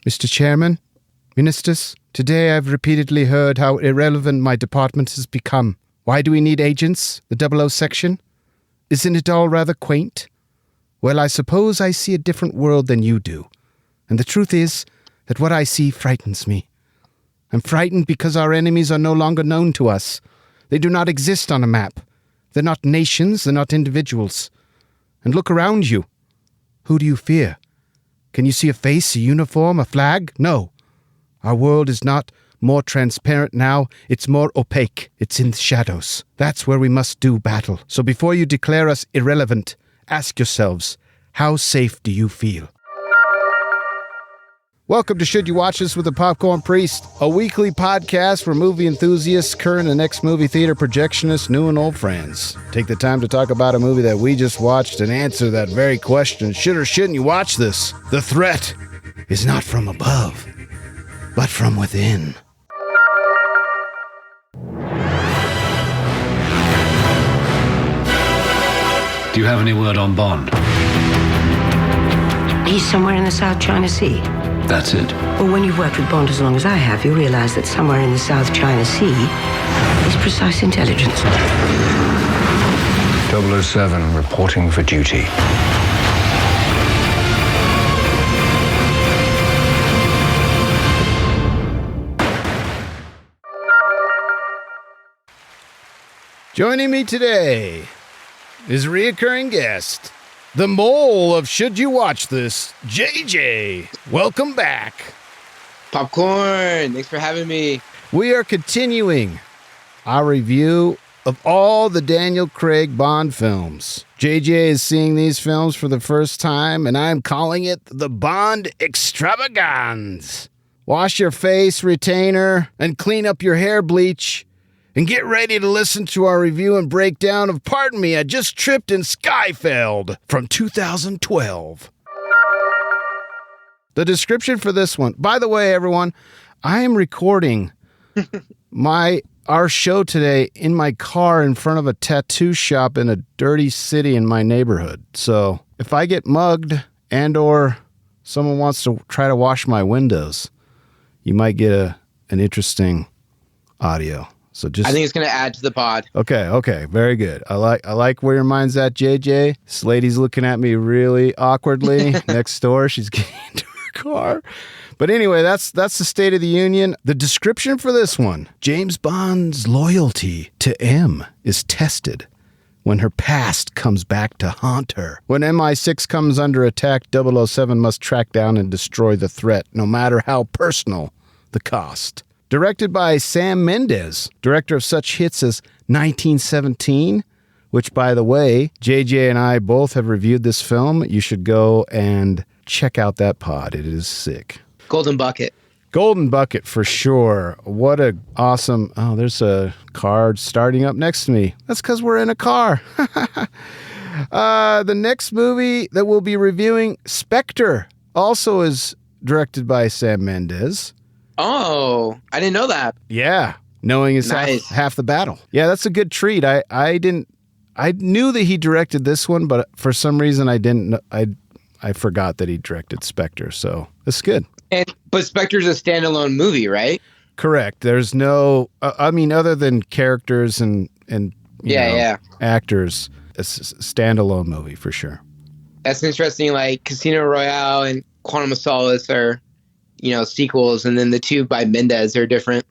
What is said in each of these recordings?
Mr. Chairman, Ministers, today I've repeatedly heard how irrelevant my department has become. Why do we need agents? The 00 section? Isn't it all rather quaint? Well, I suppose I see a different world than you do. And the truth is that what I see frightens me. I'm frightened because our enemies are no longer known to us. They do not exist on a map. They're not nations, they're not individuals. And look around you. Who do you fear? Can you see a face, a uniform, a flag? No. Our world is not more transparent now, it's more opaque. It's in the shadows. That's where we must do battle. So before you declare us irrelevant, ask yourselves, how safe do you feel? Welcome to Should You Watch This with the Popcorn Priest, a weekly podcast for movie enthusiasts, current and ex-movie theater projectionists, new and old friends. Take the time to talk about a movie that we just watched and answer that very question, should or shouldn't you watch this? The threat is not from above, but from within. Do you have any word on Bond? He's somewhere in the South China Sea. That's it. Well, when you've worked with Bond as long as I have, you realize that somewhere in the South China Sea is precise intelligence. 007 reporting for duty. Joining me today is a reoccurring guest, the mole of Should You Watch This, JJ. Welcome back. Popcorn, thanks for having me. We are continuing our review of all the Daniel Craig Bond films. JJ is seeing these films for the first time, and I'm calling it the Bond Extravaganza. Wash your face, retainer, and clean up your hair bleach. And get ready to listen to our review and breakdown of Pardon Me, I Just Tripped in Skyfall from 2012. The description for this one. By the way, everyone, I am recording our show today in my car in front of a tattoo shop in a dirty city in my neighborhood. So if I get mugged and or someone wants to try to wash my windows, you might get an interesting audio. So I think it's going to add to the pod. Okay. Very good. I like where your mind's at, JJ. This lady's looking at me really awkwardly next door. She's getting into her car. But anyway, that's the State of the Union. The description for this one. James Bond's loyalty to M is tested when her past comes back to haunt her. When MI6 comes under attack, 007 must track down and destroy the threat, no matter how personal the cost. Directed by Sam Mendes, director of such hits as 1917, which, by the way, JJ and I both have reviewed this film. You should go and check out that pod. It is sick. Golden Bucket. Golden Bucket, for sure. What a awesome... Oh, there's a car starting up next to me. That's because we're in a car. The next movie that we'll be reviewing, Spectre, also is directed by Sam Mendes. Oh, I didn't know that. Yeah, knowing is nice. half the battle. Yeah, that's a good treat. I knew that he directed this one, but for some reason I forgot that he directed Spectre. So it's good. But Spectre's a standalone movie, right? Correct. There's no, other than characters and actors, it's a standalone movie for sure. That's interesting. Like Casino Royale and Quantum of Solace are, sequels, and then the two by Mendes are different.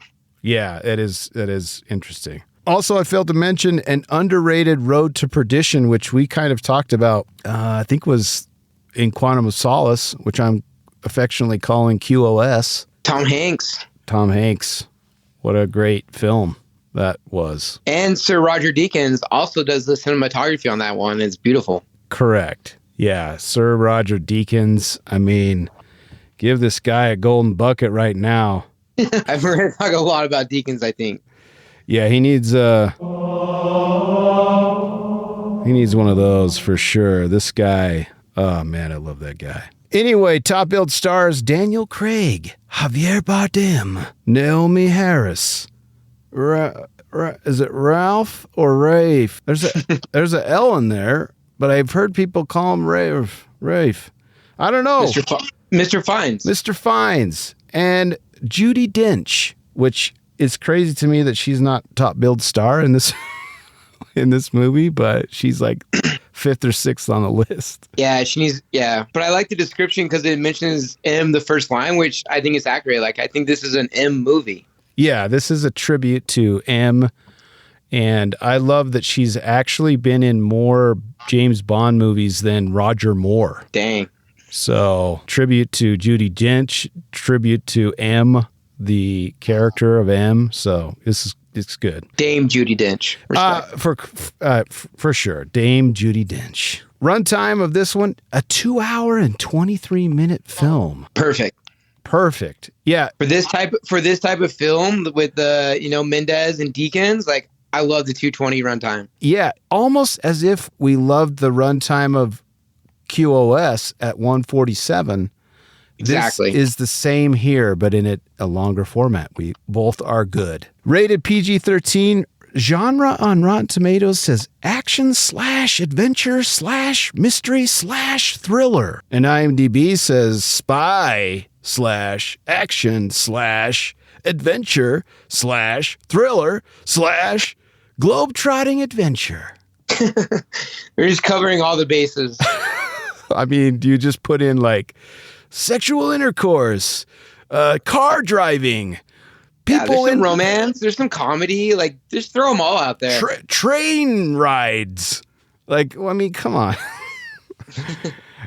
Yeah, it is interesting. Also, I failed to mention an underrated Road to Perdition, which we kind of talked about, I think was in Quantum of Solace, which I'm affectionately calling QOS. Tom Hanks. What a great film that was. And Sir Roger Deakins also does the cinematography on that one. It's beautiful. Correct. Yeah, Sir Roger Deakins. I mean... Give this guy a golden bucket right now. I've heard talk a lot about Deakins, I think. Yeah, he needs one of those for sure. This guy, oh man, I love that guy. Anyway, top billed stars Daniel Craig, Javier Bardem, Naomi Harris. Is it Ralph or Rafe? There's a L in there, but I've heard people call him Rafe. I don't know. Mr. Fines. Mr. Fines. And Judi Dench, which is crazy to me that she's not top billed star in this in this movie, but she's like 5th or 6th on the list. Yeah, but I like the description because it mentions M the first line, which I think is accurate. Like, I think this is an M movie. Yeah, this is a tribute to M, and I love that she's actually been in more James Bond movies than Roger Moore. Dang. So, tribute to Judi Dench, tribute to M, the character of M. So, it's good. Dame Judi Dench. For sure. Dame Judi Dench. Runtime of this one, a 2-hour and 23-minute film. Perfect. Yeah. For this type of film with the, Mendez and Deakins, like, I love the 220 runtime. Yeah, almost as if we loved the runtime of QoS at 147. Exactly. This is the same here, but in a longer format. We both are good. Rated PG-13. Genre on Rotten Tomatoes says action/adventure/mystery/thriller. And IMDb says spy/action/adventure/thriller/globe-trotting adventure. We're just covering all the bases. I mean, do you just put in like sexual intercourse, car driving, people there's some romance, there's some comedy, like just throw them all out there. Train rides. Like, I mean, come on.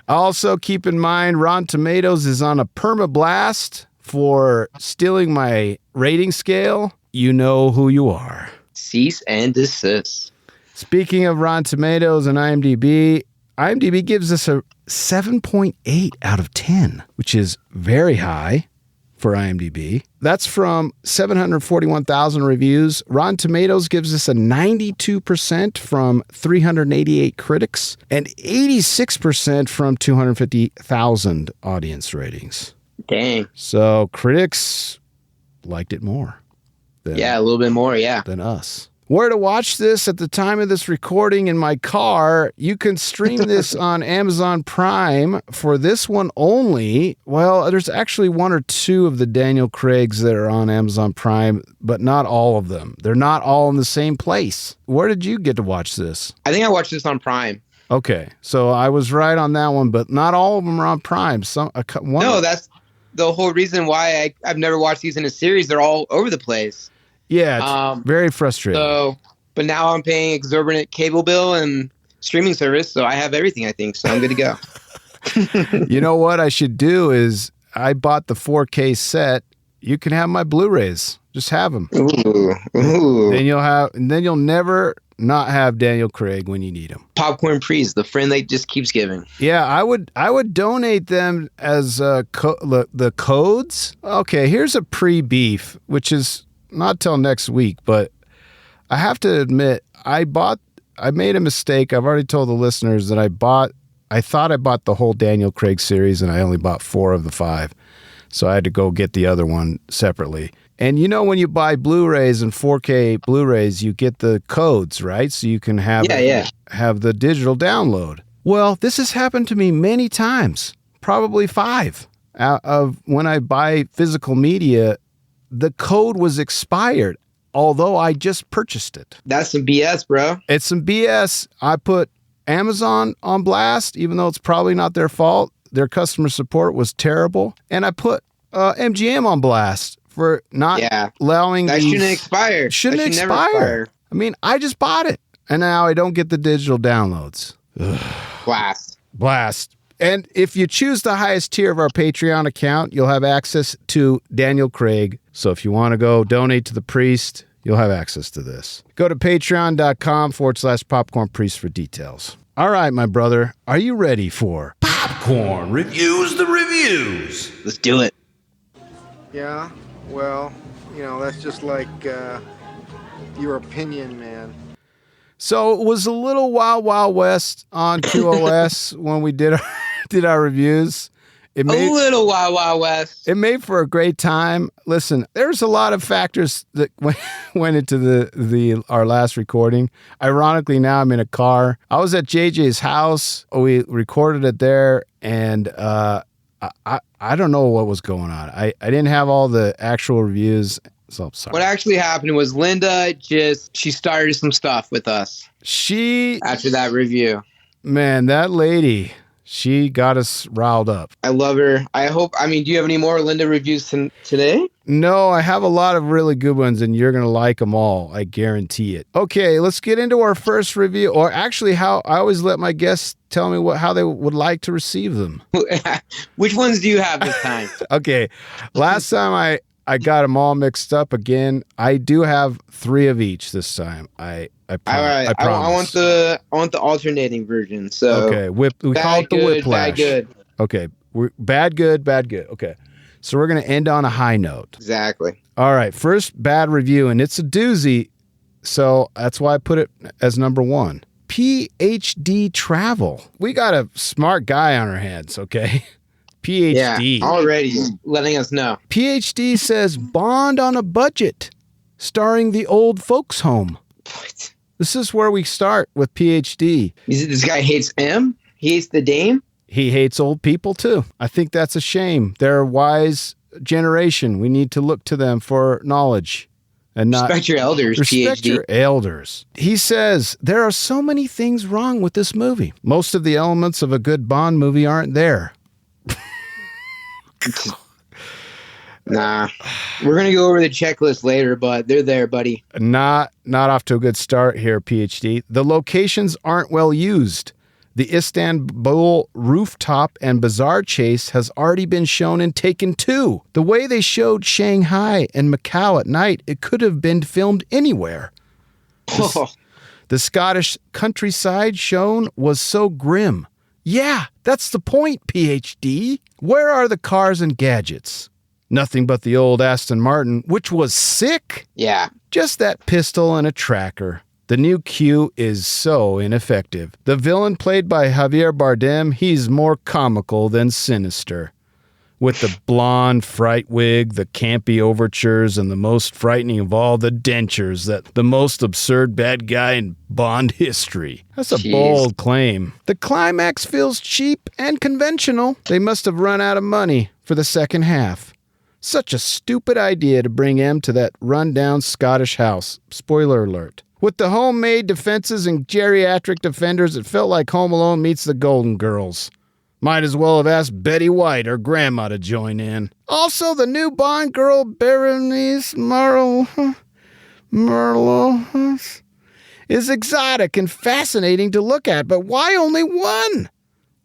Also, keep in mind, Rotten Tomatoes is on a permablast for stealing my rating scale. You know who you are. Cease and desist. Speaking of Rotten Tomatoes and IMDb gives us a 7.8 out of 10, which is very high for IMDb. That's from 741,000 reviews. Rotten Tomatoes gives us a 92% from 388 critics and 86% from 250,000 audience ratings. Dang. So critics liked it more. A little bit more, than us. Where to watch this at the time of this recording in my car? You can stream this on Amazon Prime for this one only. Well, there's actually 1 or 2 of the Daniel Craigs that are on Amazon Prime, but not all of them. They're not all in the same place. Where did you get to watch this? I think I watched this on Prime. Okay, so I was right on that one, but not all of them are on Prime. That's the whole reason why I've never watched these in a series. They're all over the place. Yeah, it's very frustrating. But now I'm paying exorbitant cable bill and streaming service, so I have everything, I think, so I'm good to go. You know what I should do is I bought the 4K set. You can have my Blu-rays. Just have them. Ooh. Then you'll never not have Daniel Craig when you need him. Popcorn Priest, the friend that just keeps giving. Yeah, I would donate them as the codes. Okay, here's a pre-beef, which is not till next week, but I have to admit, I made a mistake. I've already told the listeners that I thought I bought the whole Daniel Craig series and I only bought 4 of the 5. So I had to go get the other one separately. And when you buy Blu-rays and 4K Blu-rays, you get the codes, right? So you can have the digital download. Well, this has happened to me many times, probably 5 out of when I buy physical media. The code was expired, although I just purchased it. That's some BS, bro. It's some BS. I put Amazon on blast, even though it's probably not their fault. Their customer support was terrible. And I put MGM on blast for not allowing that shouldn't expire. Shouldn't expire. I mean, I just bought it, and now I don't get the digital downloads. Blast. And if you choose the highest tier of our Patreon account, you'll have access to Daniel Craig. So if you want to go donate to the priest, you'll have access to this. Go to patreon.com/Popcorn Priest for details. All right, my brother, are you ready for Popcorn Reviews the Reviews? Let's do it. Yeah, well, that's just like your opinion, man. So it was a little Wild Wild West on QoS when we did our reviews. It a little Wild Wild West. It made for a great time. Listen, there's a lot of factors that went into our last recording. Ironically, now I'm in a car. I was at JJ's house. We recorded it there, and I don't know what was going on. I didn't have all the actual reviews, so sorry. What actually happened was Linda she started some stuff with us. After that review. Man, that lady, she got us riled up. I love her. Do you have any more Linda reviews today? No, I have a lot of really good ones, and you're going to like them all. I guarantee it. Okay, let's get into our first review, or actually how I always let my guests tell me how they would like to receive them. Which ones do you have this time? Okay, last time I got them all mixed up again. I do have 3 of each this time. I promise. I want the alternating version. So okay, we call it the whiplash. Bad, good. Okay, bad, good, bad, good. Okay, so we're gonna end on a high note. Exactly. All right, first bad review, and it's a doozy, so that's why I put it as number 1. PhD travel. We got a smart guy on our hands. Okay. PhD. Yeah, already letting us know. PhD says Bond on a budget, starring the old folks home. What? This is where we start with PhD. This guy hates M? He hates the dame? He hates old people too. I think that's a shame. They're a wise generation. We need to look to them for knowledge. And not respect your elders, respect PhD. your elders. He says, there are so many things wrong with this movie. Most of the elements of a good Bond movie aren't there. Nah, we're going to go over the checklist later, but they're there, buddy. Not off to a good start here, PhD. The locations aren't well used. The Istanbul rooftop and bazaar chase has already been shown in Taken 2. The way they showed Shanghai and Macau at night, it could have been filmed anywhere. The Scottish countryside shown was so grim. Yeah, that's the point, PhD. Where are the cars and gadgets? Nothing but the old Aston Martin, which was sick. Yeah. Just that pistol and a tracker. The new Q is so ineffective. The villain played by Javier Bardem, he's more comical than sinister. With the blonde fright wig, the campy overtures, and the most frightening of all, the dentures, that the most absurd bad guy in Bond history. That's a bold claim. The climax feels cheap and conventional. They must have run out of money for the second half. Such a stupid idea to bring M to that run-down Scottish house. Spoiler alert. With the homemade defenses and geriatric defenders, it felt like Home Alone meets the Golden Girls. Might as well have asked Betty White or Grandma to join in. Also, the new Bond girl, Berenice Marlowe, is exotic and fascinating to look at, but why only one?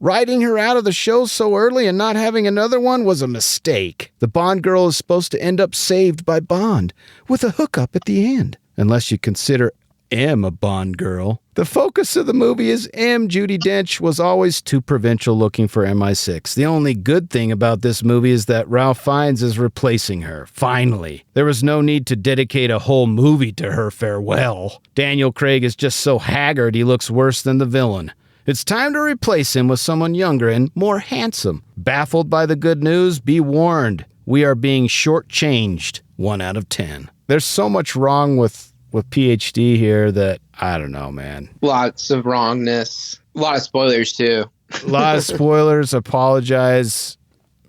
Writing her out of the show so early and not having another one was a mistake. The Bond girl is supposed to end up saved by Bond, with a hookup at the end. Unless you consider M a Bond girl. The focus of the movie is M. Judi Dench was always too provincial looking for MI6. The only good thing about this movie is that Ralph Fiennes is replacing her. Finally. There was no need to dedicate a whole movie to her farewell. Daniel Craig is just so haggard he looks worse than the villain. It's time to replace him with someone younger and more handsome. Baffled by the good news? Be warned. We are being shortchanged. 1 out of 10. There's so much wrong with PhD here that, I don't know, man. Lots of wrongness. A lot of spoilers, too. A lot of spoilers. Apologize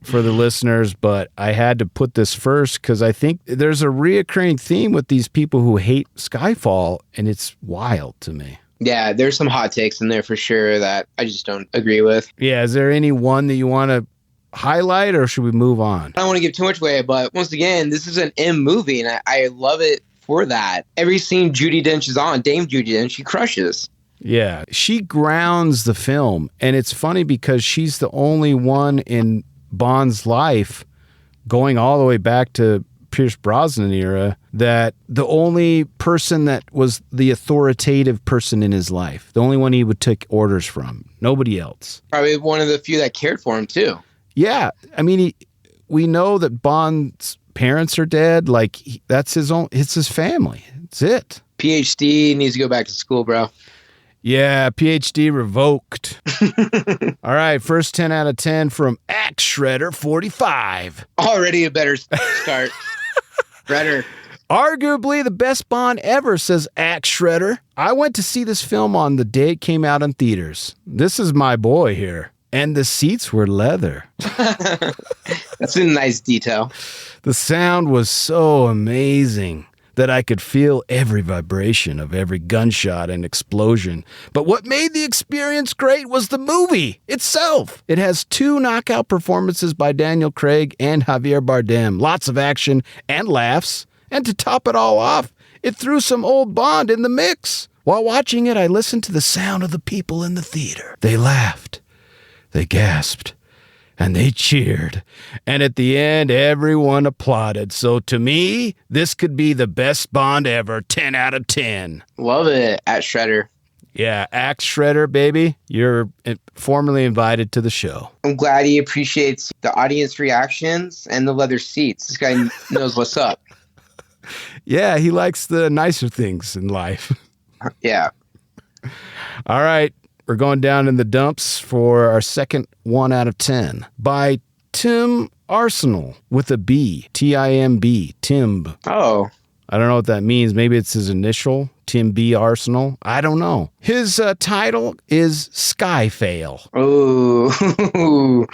for the listeners, but I had to put this first because I think there's a reoccurring theme with these people who hate Skyfall, and it's wild to me. Yeah, there's some hot takes in there for sure that I just don't agree with. Yeah, is there any one that you want to highlight, or should we move on? I don't want to give too much away, but once again, this is an M movie, and I love it for that. Every scene Judi Dench is on, Dame Judi Dench, she crushes. Yeah, she grounds the film, and it's funny because she's the only one in Bond's life, going all the way back to Pierce Brosnan era, that the only person that was the authoritative person in his life, the only one he would take orders from, nobody else. Probably one of the few that cared for him too. Yeah, I mean, we know that Bond's parents are dead. Like, that's his own. It's his family. It's it. PhD needs to go back to school, bro. Yeah, PhD revoked. All right, first 10 out of 10 from Axe Shredder 45. Already a better start. Shredder. Arguably the best Bond ever, says Axe Shredder. I went to see this film on the day it came out in theaters. This is my boy here. And the seats were leather. That's a nice detail. The sound was so amazing that I could feel every vibration of every gunshot and explosion. But what made the experience great was the movie itself. It has 2 knockout performances by Daniel Craig and Javier Bardem. Lots of action and laughs. And to top it all off, it threw some old Bond in the mix. While watching it, I listened to the sound of the people in the theater. They laughed. They gasped. And they cheered. And at the end, everyone applauded. So to me, this could be the best Bond ever. 10 out of 10. Love it, at Shredder. Yeah, Axe Shredder, baby. You're formally invited to the show. I'm glad he appreciates the audience reactions and the leather seats. This guy knows what's up. Yeah, he likes the nicer things in life. Yeah. All right. We're going down in the dumps for our second 1 out of 10 by Tim Arsenal with a B, Timb, Timb. Oh. I don't know what that means. Maybe it's his initial, Tim B. Arsenal. I don't know. His title is Skyfall. Oh.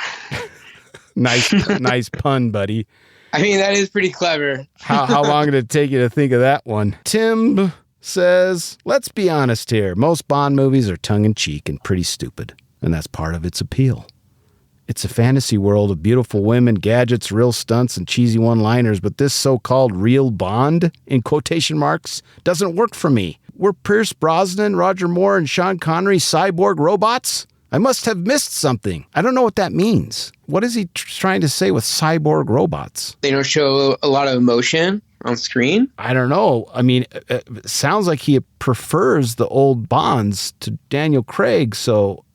Nice pun, buddy. I mean, that is pretty clever. How long did it take you to think of that one? Tim says, let's be honest here. Most Bond movies are tongue-in-cheek and pretty stupid, and that's part of its appeal. It's a fantasy world of beautiful women, gadgets, real stunts, and cheesy one-liners, but this so-called real Bond, in quotation marks, doesn't work for me. Were Pierce Brosnan, Roger Moore, and Sean Connery cyborg robots? I must have missed something. I don't know what that means. What is he trying to say with cyborg robots? They don't show a lot of emotion on screen? I don't know. I mean, it sounds like he prefers the old Bonds to Daniel Craig, so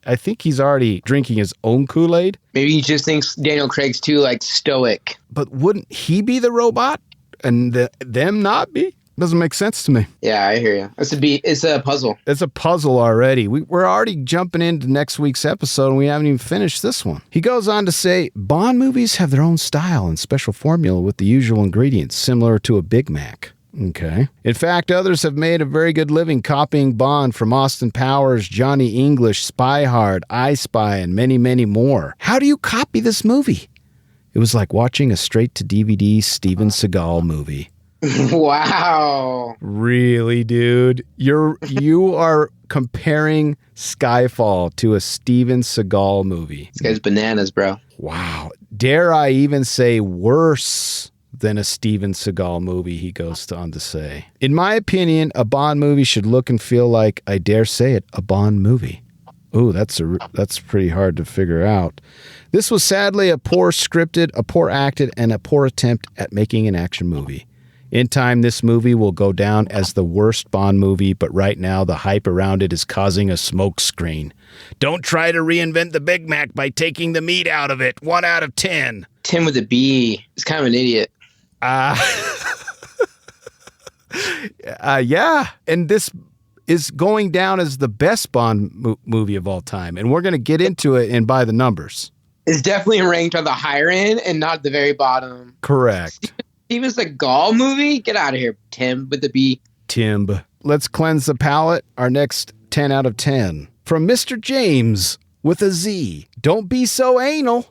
I think he's already drinking his own Kool-Aid. Maybe he just thinks Daniel Craig's too, stoic. But wouldn't he be the robot and them not be? Doesn't make sense to me. Yeah, I hear you. It's a puzzle. It's a puzzle already. We're already jumping into next week's episode, and we haven't even finished this one. He goes on to say, Bond movies have their own style and special formula with the usual ingredients, similar to a Big Mac. Okay. In fact, others have made a very good living copying Bond from Austin Powers, Johnny English, Spy Hard, I Spy, and many, many more. How do you copy this movie? It was like watching a straight-to-DVD Steven Seagal movie. Wow. Really, dude? You are comparing Skyfall to a Steven Seagal movie. This guy's bananas, bro. Wow. Dare I even say worse than a Steven Seagal movie, he goes on to say. In my opinion, a Bond movie should look and feel like, I dare say it, a Bond movie. Ooh, that's pretty hard to figure out. This was sadly a poor scripted, a poor acted, and a poor attempt at making an action movie. In time, this movie will go down as the worst Bond movie, but right now the hype around it is causing a smoke screen. Don't try to reinvent the Big Mac by taking the meat out of it. 1 out of 10. Tim with a B is kind of an idiot. Yeah. And this is going down as the best Bond movie of all time. And we're going to get into it and by the numbers. It's definitely ranked on the higher end and not the very bottom. Correct. Steven Seagal movie? Get out of here, Tim with the B. Tim. Let's cleanse the palate. Our next 10 out of 10. From Mr. James with a Z. Don't be so anal.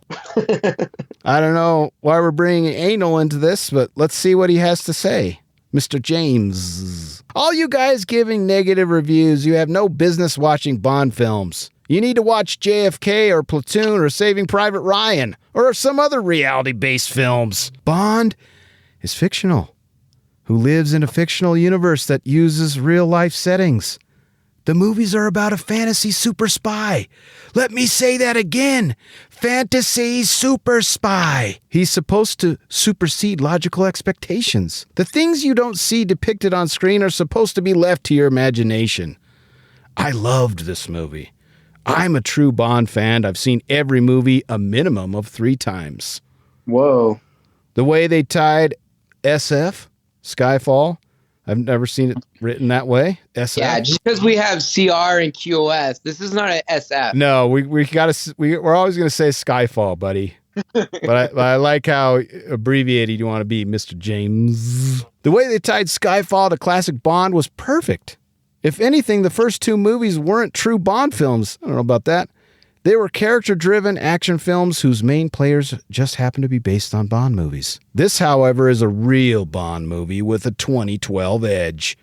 I don't know why we're bringing anal into this, but let's see what he has to say. Mr. James. All you guys giving negative reviews, you have no business watching Bond films. You need to watch JFK or Platoon or Saving Private Ryan or some other reality-based films. Bond is fictional, who lives in a fictional universe that uses real-life settings. The movies are about a fantasy super spy. Let me say that again. Fantasy super spy. He's supposed to supersede logical expectations. The things you don't see depicted on screen are supposed to be left to your imagination. I loved this movie. I'm a true Bond fan. I've seen every movie a minimum of 3 times. Whoa. The way they tied SF, Skyfall, I've never seen it written that way. SF. Yeah, just because we have CR and QoS, this is not an SF. No, we're always going to say Skyfall, buddy. but I like how abbreviated you want to be, Mr. James. The way they tied Skyfall to classic Bond was perfect. If anything, the first two movies weren't true Bond films. I don't know about that. They were character-driven action films whose main players just happened to be based on Bond movies. This, however, is a real Bond movie with a 2012 edge.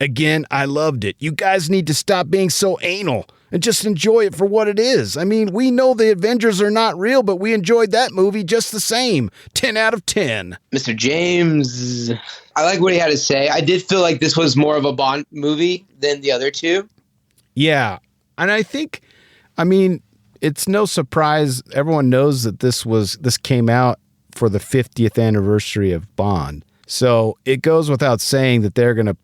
Again, I loved it. You guys need to stop being so anal and just enjoy it for what it is. I mean, we know the Avengers are not real, but we enjoyed that movie just the same. 10 out of 10. Mr. James, I like what he had to say. I did feel like this was more of a Bond movie than the other two. Yeah. And I think, it's no surprise. Everyone knows that this came out for the 50th anniversary of Bond. So it goes without saying that they're going to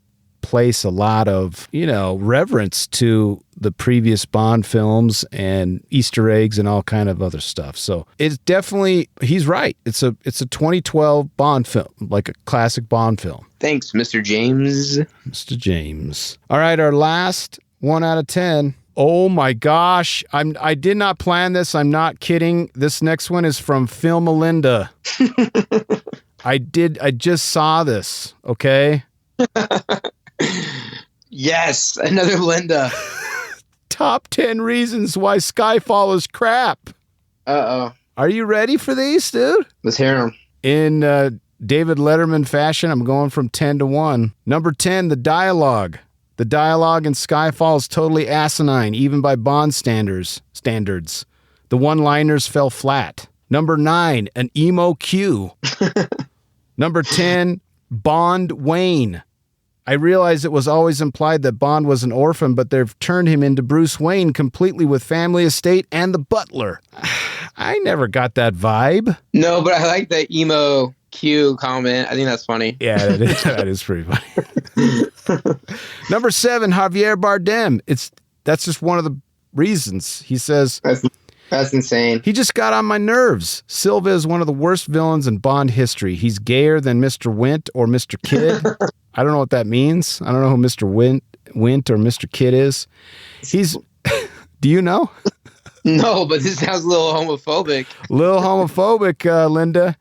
place a lot of, reverence to the previous Bond films and Easter eggs and all kind of other stuff. So it's definitely, he's right. It's a 2012 Bond film, like a classic Bond film. Thanks, Mr. James. Mr. James. All right, our last 1 out of 10. Oh my gosh. I did not plan this. I'm not kidding. This next one is from Phil Melinda. I just saw this. Okay. Yes. Another Linda. Top 10 reasons why Skyfall is crap. Uh-oh. Are you ready for these, dude? Let's hear them. In David Letterman fashion, I'm going from 10 to 1. Number 10, the dialogue. The dialogue in Skyfall is totally asinine, even by Bond standards. The one-liners fell flat. Number 9, an emo Q. Number 10, Bond Wayne. I realize it was always implied that Bond was an orphan, but they've turned him into Bruce Wayne completely with family estate and the butler. I never got that vibe. No, but I like the emo Q comment. I think that's funny. Yeah, that is pretty funny. Number 7, Javier Bardem. That's just one of the reasons. He says, That's insane. He just got on my nerves. Silva is one of the worst villains in Bond history. He's gayer than Mr. Wint or Mr. Kidd. I don't know what that means. I don't know who Mr. Wint or Mr. Kidd is. Do you know? No, but this sounds a little homophobic. Linda.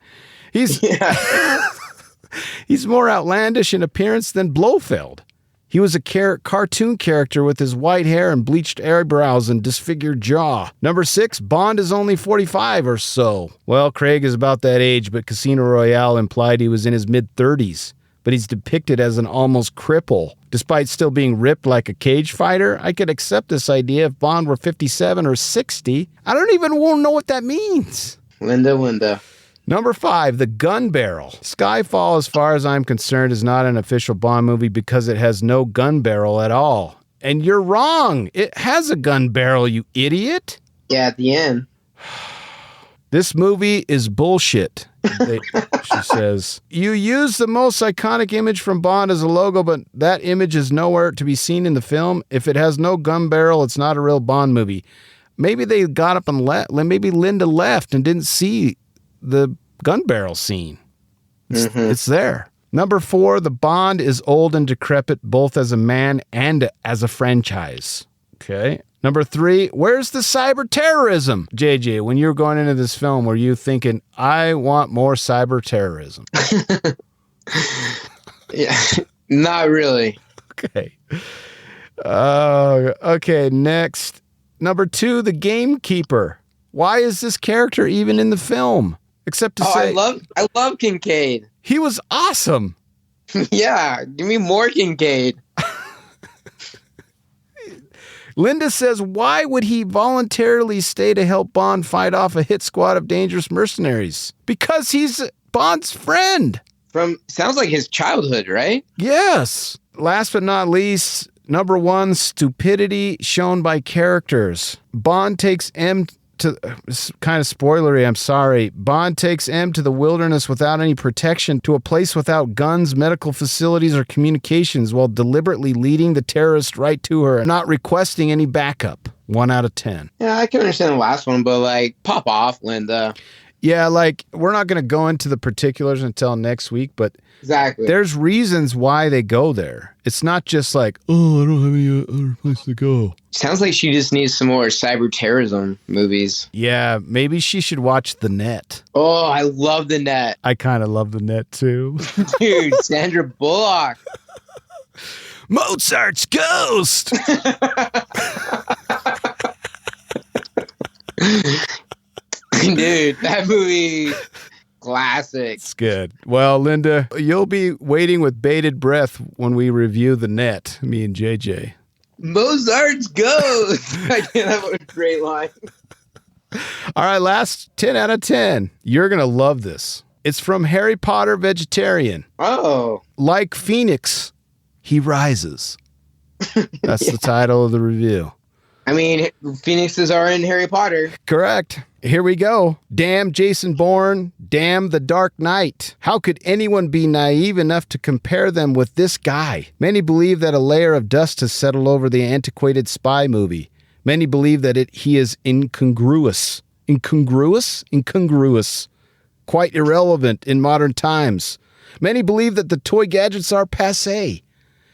He's more outlandish in appearance than Blofeld. He was a cartoon character with his white hair and bleached eyebrows and disfigured jaw. Number 6, Bond is only 45 or so. Well, Craig is about that age, but Casino Royale implied he was in his mid-30s. But he's depicted as an almost cripple. Despite still being ripped like a cage fighter, I could accept this idea if Bond were 57 or 60. I don't even know what that means. Linda. Number 5, the gun barrel. Skyfall, as far as I'm concerned, is not an official Bond movie because it has no gun barrel at all. And you're wrong. It has a gun barrel, you idiot. Yeah, at the end. This movie is bullshit, she says. You use the most iconic image from Bond as a logo, but that image is nowhere to be seen in the film. If it has no gun barrel, it's not a real Bond movie. Maybe they got up and left. Maybe Linda left and didn't see the gun barrel scene. It's there. Number 4, the Bond is old and decrepit, both as a man and as a franchise. Okay. Number 3, where's the cyber terrorism? JJ, when you were going into this film, were you thinking, I want more cyber terrorism? Yeah, not really. Okay. Okay, next. Number 2, the gamekeeper. Why is this character even in the film? Except to say, I love Kincaid. He was awesome. Yeah, give me more Kincaid. Linda says, why would he voluntarily stay to help Bond fight off a hit squad of dangerous mercenaries? Because he's Bond's friend. Sounds like his childhood, right? Yes. Last but not least, number 1, stupidity shown by characters. Bond takes M to, it's kind of spoilery, I'm sorry. Bond takes M to the wilderness without any protection, to a place without guns, medical facilities, or communications, while deliberately leading the terrorist right to her, not requesting any backup. 1 out of 10. Yeah, I can understand the last one, but pop off, Linda. Yeah, like, we're not going to go into the particulars until next week, but Exactly. there's reasons why they go there. It's not just like, oh, I don't have any other place to go. Sounds like she just needs some more cyber terrorism movies. Yeah, maybe she should watch The Net. Oh, I love The Net. I kind of love The Net, too. Dude, Sandra Bullock. Mozart's Ghost! Dude, that movie, classic. It's good. Well, Linda, you'll be waiting with bated breath when we review The Net, me and JJ. Mozart's Ghost. That was a great line. All right, last 10 out of 10. You're going to love this. It's from Harry Potter Vegetarian. Oh. Like Phoenix, he rises. That's the title of the review. I mean, phoenixes are in Harry Potter. Correct. Here we go. Damn Jason Bourne. Damn The Dark Knight. How could anyone be naive enough to compare them with this guy? Many believe that a layer of dust has settled over the antiquated spy movie. Many believe that he is incongruous. Incongruous? Incongruous. Quite irrelevant in modern times. Many believe that the toy gadgets are passé.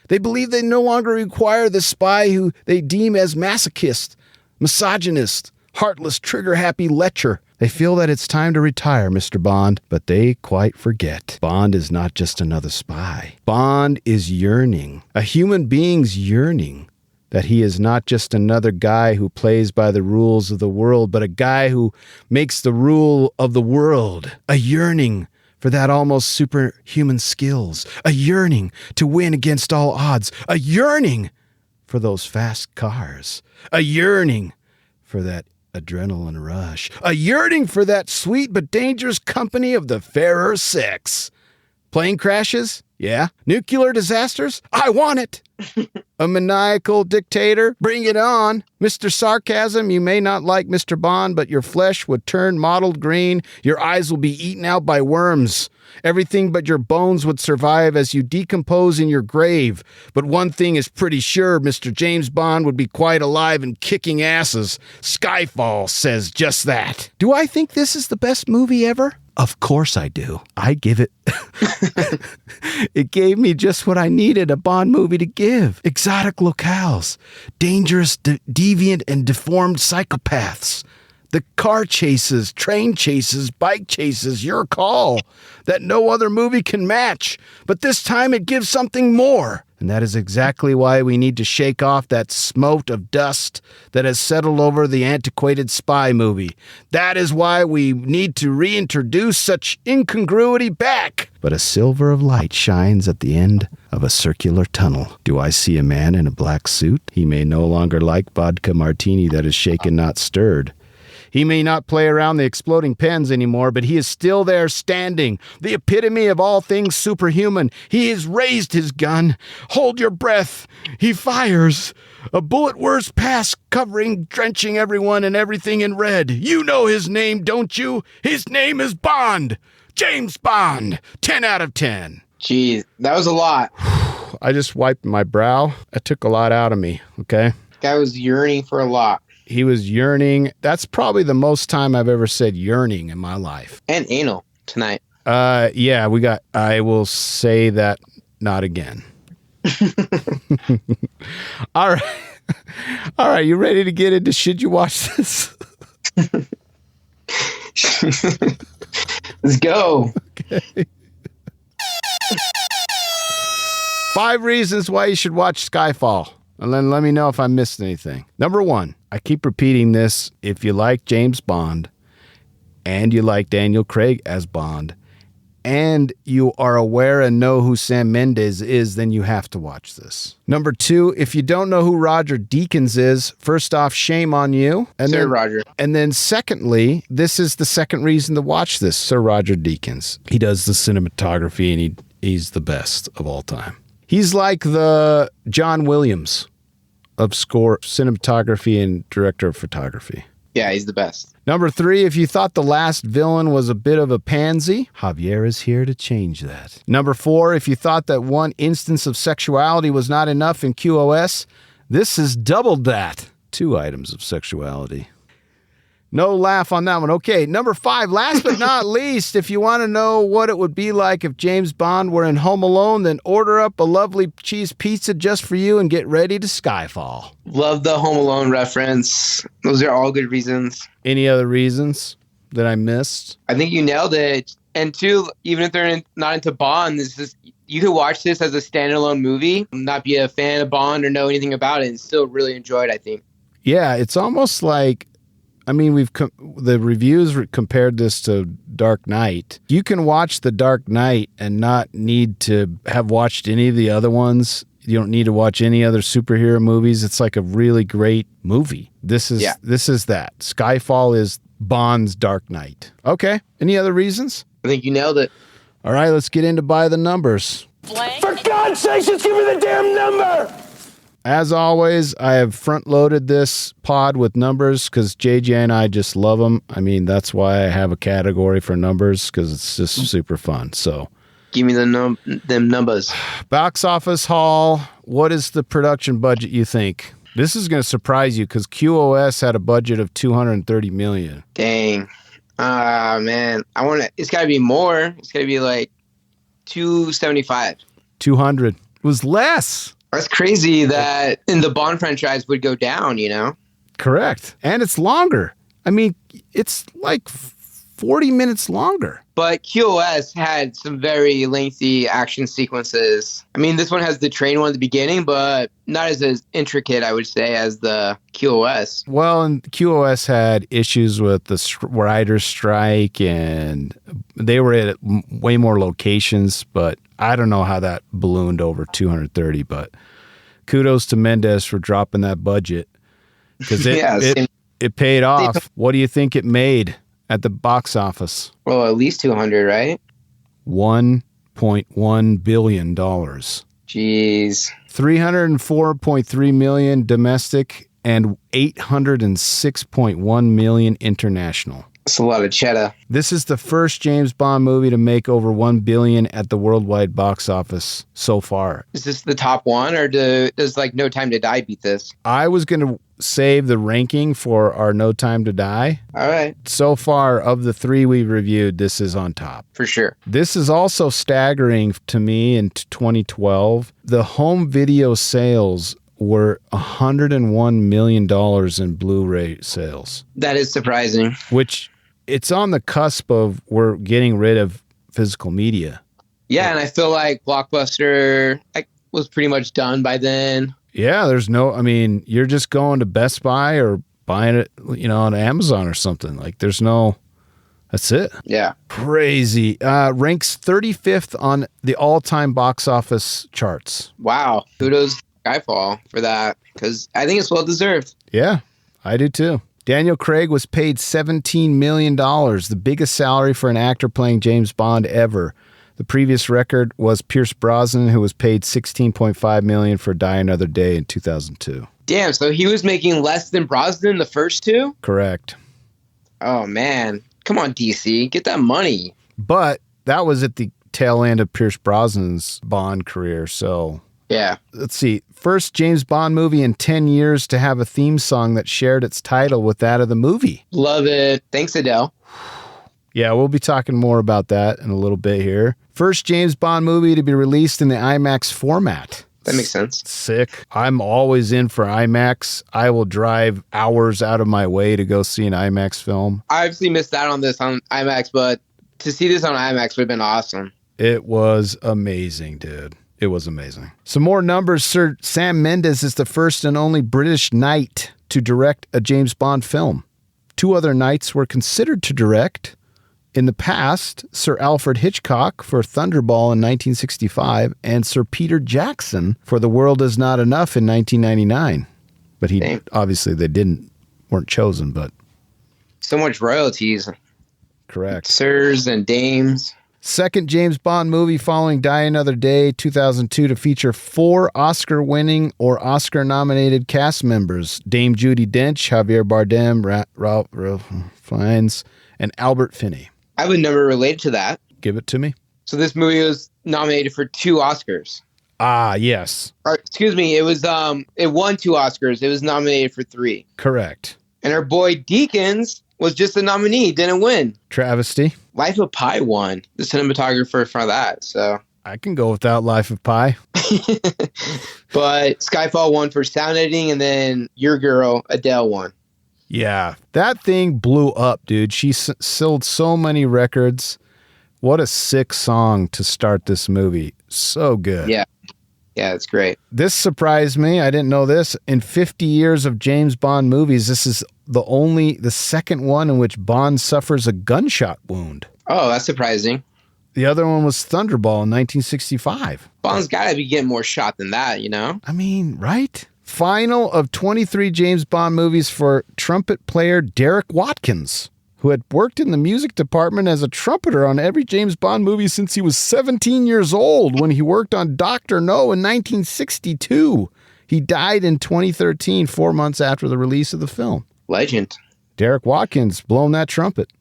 They believe they no longer require the spy who they deem as masochist, misogynist, heartless, trigger-happy lecher. They feel that it's time to retire, Mr. Bond, but they quite forget. Bond is not just another spy. Bond is yearning, a human being's yearning, that he is not just another guy who plays by the rules of the world, but a guy who makes the rule of the world, a yearning for that almost superhuman skills, a yearning to win against all odds, a yearning for those fast cars, a yearning for that adrenaline rush, a yearning for that sweet but dangerous company of the fairer sex. Plane crashes? Yeah. Nuclear disasters? I want it. A maniacal dictator? Bring it on. Mr. Sarcasm, you may not like Mr. Bond, but your flesh would turn mottled green. Your eyes will be eaten out by worms. Everything but your bones would survive as you decompose in your grave. But one thing is pretty sure, Mr. James Bond would be quite alive and kicking asses. Skyfall says just that. Do I think this is the best movie ever? Of course I do. I give it. It gave me just what I needed a Bond movie to give. Exotic locales, dangerous, deviant, and deformed psychopaths. The car chases, train chases, bike chases, your call, that no other movie can match. But this time it gives something more. And that is exactly why we need to shake off that smote of dust that has settled over the antiquated spy movie. That is why we need to reintroduce such incongruity back. But a silver of light shines at the end of a circular tunnel. Do I see a man in a black suit? He may no longer like vodka martini that is shaken, not stirred. He may not play around the exploding pens anymore, but he is still there standing, the epitome of all things superhuman. He has raised his gun. Hold your breath. He fires. A bullet whirs past, covering, drenching everyone and everything in red. You know his name, don't you? His name is Bond. James Bond. 10 out of 10. Jeez, that was a lot. I just wiped my brow. That took a lot out of me, okay? Guy was yearning for a lot. He was yearning. That's probably the most time I've ever said yearning in my life. And anal tonight. Yeah, I will say that not again. All right. All right, you ready to get into should you watch this? Let's go. Okay. 5 reasons why you should watch Skyfall. And then let me know if I missed anything. Number 1, I keep repeating this. If you like James Bond and you like Daniel Craig as Bond and you are aware and know who Sam Mendes is, then you have to watch this. Number 2, if you don't know who Roger Deakins is, first off, shame on you. And Sir then, Roger. And then secondly, this is the second reason to watch this, Sir Roger Deakins. He does the cinematography and he's the best of all time. He's like the John Williams of score, cinematography, and director of photography. Yeah, he's the best. Number 3, if you thought the last villain was a bit of a pansy, Javier is here to change that. Number 4, if you thought that one instance of sexuality was not enough in QOS, this has doubled that. 2 items of sexuality. No laugh on that one. Okay, number 5, last but not least, if you want to know what it would be like if James Bond were in Home Alone, then order up a lovely cheese pizza just for you and get ready to Skyfall. Love the Home Alone reference. Those are all good reasons. Any other reasons that I missed? I think you nailed it. And two, even if they're not into Bond, you could watch this as a standalone movie, not be a fan of Bond or know anything about it, and still really enjoy it, I think. Yeah, it's almost like, I mean, the reviews compared this to Dark Knight. You can watch The Dark Knight and not need to have watched any of the other ones. You don't need to watch any other superhero movies. It's like a really great movie. This is that. Skyfall is Bond's Dark Knight. Okay. Any other reasons? I think you nailed it. All right, let's get into By the Numbers. For God's sakes, just give me the damn number! As always, I have front-loaded this pod with numbers because JJ and I just love them. I mean, that's why I have a category for numbers, because it's just super fun. So, give me them numbers. Box office haul. What is the production budget, you think? This is going to surprise you because QOS had a budget of $230 million. Dang. Man. It's got to be more. It's got to be like 275. 200. It was less. That's crazy that in the Bond franchise would go down, you know? Correct. And it's longer. I mean, it's like 40 minutes longer. But QOS had some very lengthy action sequences. I mean, this one has the train one at the beginning, but not as intricate, I would say, as the QOS. Well, and QOS had issues with the writer's strike, and they were at way more locations, but I don't know how that ballooned over 230, but kudos to Mendes for dropping that budget because it paid off. What do you think it made at the box office? Well, at least 200, right? $1.1 billion. Jeez. 304.3 million domestic and 806.1 million international. That's a lot of cheddar. This is the first James Bond movie to make over $1 billion at the worldwide box office so far. Is this the top one, or does like No Time to Die beat this? I was going to save the ranking for our No Time to Die. All right. So far, of the 3 we've reviewed, this is on top. For sure. This is also staggering to me in 2012. The home video sales were $101 million in Blu-ray sales. That is surprising. Which, it's on the cusp of we're getting rid of physical media. Yeah, and I feel like Blockbuster was pretty much done by then. Yeah, you're just going to Best Buy or buying it, on Amazon or something. Like, that's it. Yeah. Crazy. Ranks 35th on the all-time box office charts. Wow. Kudos Skyfall for that, because I think it's well deserved. Yeah, I do too. Daniel Craig was paid $17 million, the biggest salary for an actor playing James Bond ever. The previous record was Pierce Brosnan, who was paid $16.5 million for Die Another Day in 2002. Damn, so he was making less than Brosnan the first two? Correct. Oh, man. Come on, DC. Get that money. But that was at the tail end of Pierce Brosnan's Bond career, so... Yeah. Let's see. First James Bond movie in 10 years to have a theme song that shared its title with that of the movie. Love it. Thanks, Adele. Yeah, we'll be talking more about that in a little bit here. First James Bond movie to be released in the IMAX format. That makes sense. Sick. I'm always in for IMAX. I will drive hours out of my way to go see an IMAX film. I obviously missed out on this on IMAX, but to see this on IMAX would have been awesome. It was amazing, dude. It was amazing. Some more numbers. Sir Sam Mendes is the first and only British knight to direct a James Bond film. 2 other knights were considered to direct. In the past, Sir Alfred Hitchcock for Thunderball in 1965 and Sir Peter Jackson for The World Is Not Enough in 1999. But obviously they weren't chosen, but... So much royalties. Correct. Sirs and dames. Second James Bond movie following Die Another Day, 2002, to feature 4 Oscar-winning or Oscar-nominated cast members: Dame Judi Dench, Javier Bardem, Ralph Fiennes, and Albert Finney. I would never relate to that. Give it to me. So this movie was nominated for 2 Oscars. Ah, yes. Or, excuse me, it won 2 Oscars. It was nominated for 3. Correct. And our boy Deakins was just a nominee, didn't win. Travesty. Life of Pi won, the cinematographer for that. So, I can go without Life of Pi. but Skyfall won for sound editing, and then your girl Adele won. Yeah, that thing blew up, dude. She sold so many records. What a sick song to start this movie. So good. Yeah, it's great. This surprised me. I didn't know this. In 50 years of James Bond movies, this is the second one in which Bond suffers a gunshot wound. Oh, that's surprising. The other one was Thunderball in 1965. Bond's got to be getting more shot than that, you know? I mean, right? Final of 23 James Bond movies for trumpet player Derek Watkins, who had worked in the music department as a trumpeter on every James Bond movie since he was 17 years old when he worked on Dr. No in 1962. He died in 2013, 4 months after the release of the film. Legend. Derek Watkins blowing that trumpet.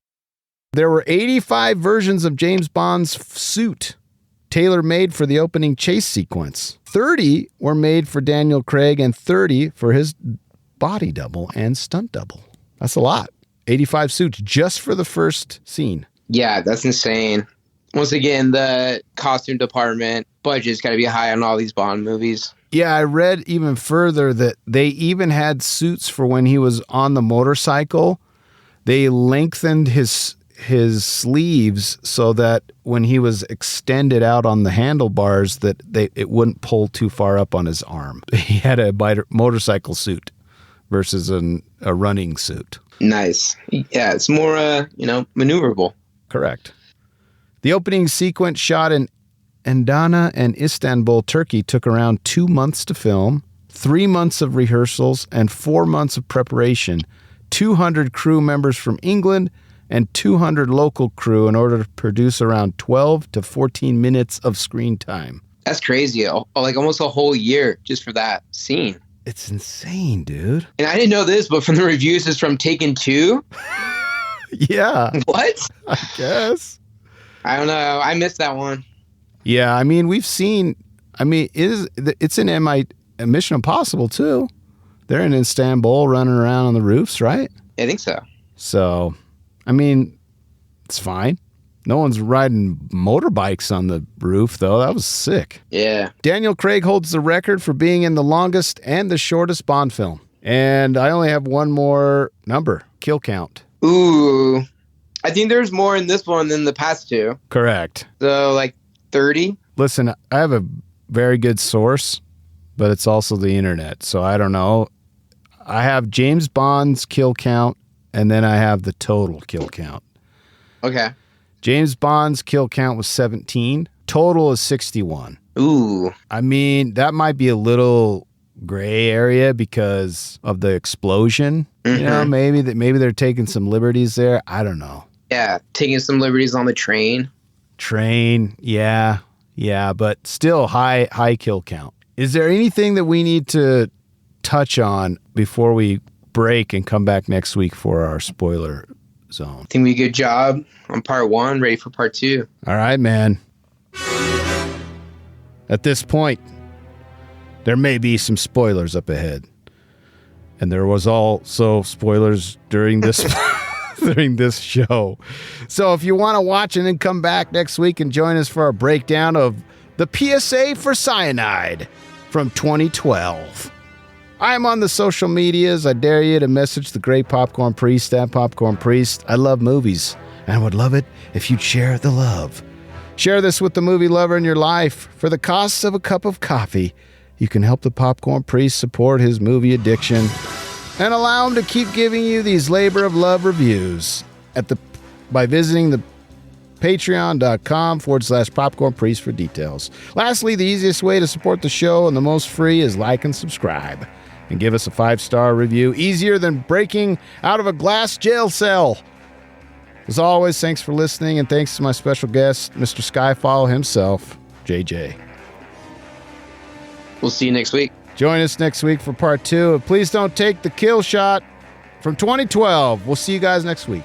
There were 85 versions of James Bond's suit, tailor-made for the opening chase sequence. 30 were made for Daniel Craig and 30 for his body double and stunt double. That's a lot. 85 suits just for the first scene. Yeah, that's insane. Once again, the costume department budget's got to be high on all these Bond movies. Yeah, I read even further that they even had suits for when he was on the motorcycle. They lengthened his sleeves so that when he was extended out on the handlebars that it wouldn't pull too far up on his arm. He had a motorcycle suit versus a running suit. Nice. Yeah, it's more maneuverable. Correct. The opening sequence shot in Adana and Istanbul, Turkey took around 2 months to film, 3 months of rehearsals, and 4 months of preparation. 200 crew members from England and 200 local crew in order to produce around 12 to 14 minutes of screen time. That's crazy. Like almost a whole year just for that scene. It's insane, dude. And I didn't know this, but from the reviews, it's from Taken 2. Yeah. What? I guess. I don't know. I missed that one. Yeah, I mean, it's in Mission Impossible too. They're in Istanbul running around on the roofs, right? I think so. So, I mean, it's fine. No one's riding motorbikes on the roof, though. That was sick. Yeah. Daniel Craig holds the record for being in the longest and the shortest Bond film. And I only have one more number, kill count. Ooh. I think there's more in this one than the past two. Correct. So, like 30? Listen, I have a very good source, but it's also the internet. So I don't know. I have James Bond's kill count, and then I have the total kill count. Okay. James Bond's kill count was 17. Total is 61. Ooh. I mean, that might be a little gray area because of the explosion. Mm-hmm. You know, maybe they're taking some liberties there. I don't know. Yeah, taking some liberties on the train. Yeah, but still high kill count. Is there anything that we need to touch on before we break and come back next week for our spoiler zone? I think we did a good job on part 1, ready for part 2. All right, man. At this point, there may be some spoilers up ahead. And there was also spoilers during this during this show. So if you want to watch and then come back next week and join us for our breakdown of the PSA for Cyanide from 2012. I'm on the social medias. I dare you to message the great Popcorn Priest at Popcorn Priest. I love movies, and I would love it if you'd share the love. Share this with the movie lover in your life. For the cost of a cup of coffee, you can help the Popcorn Priest support his movie addiction and allow him to keep giving you these labor of love reviews by visiting the patreon.com/Popcorn Priest for details. Lastly, the easiest way to support the show and the most free is like and subscribe and give us a 5-star review. Easier than breaking out of a glass jail cell. As always, thanks for listening, and thanks to my special guest, Mr. Skyfall himself, JJ. We'll see you next week. Join us next week for part 2. And please don't take the kill shot from 2012. We'll see you guys next week.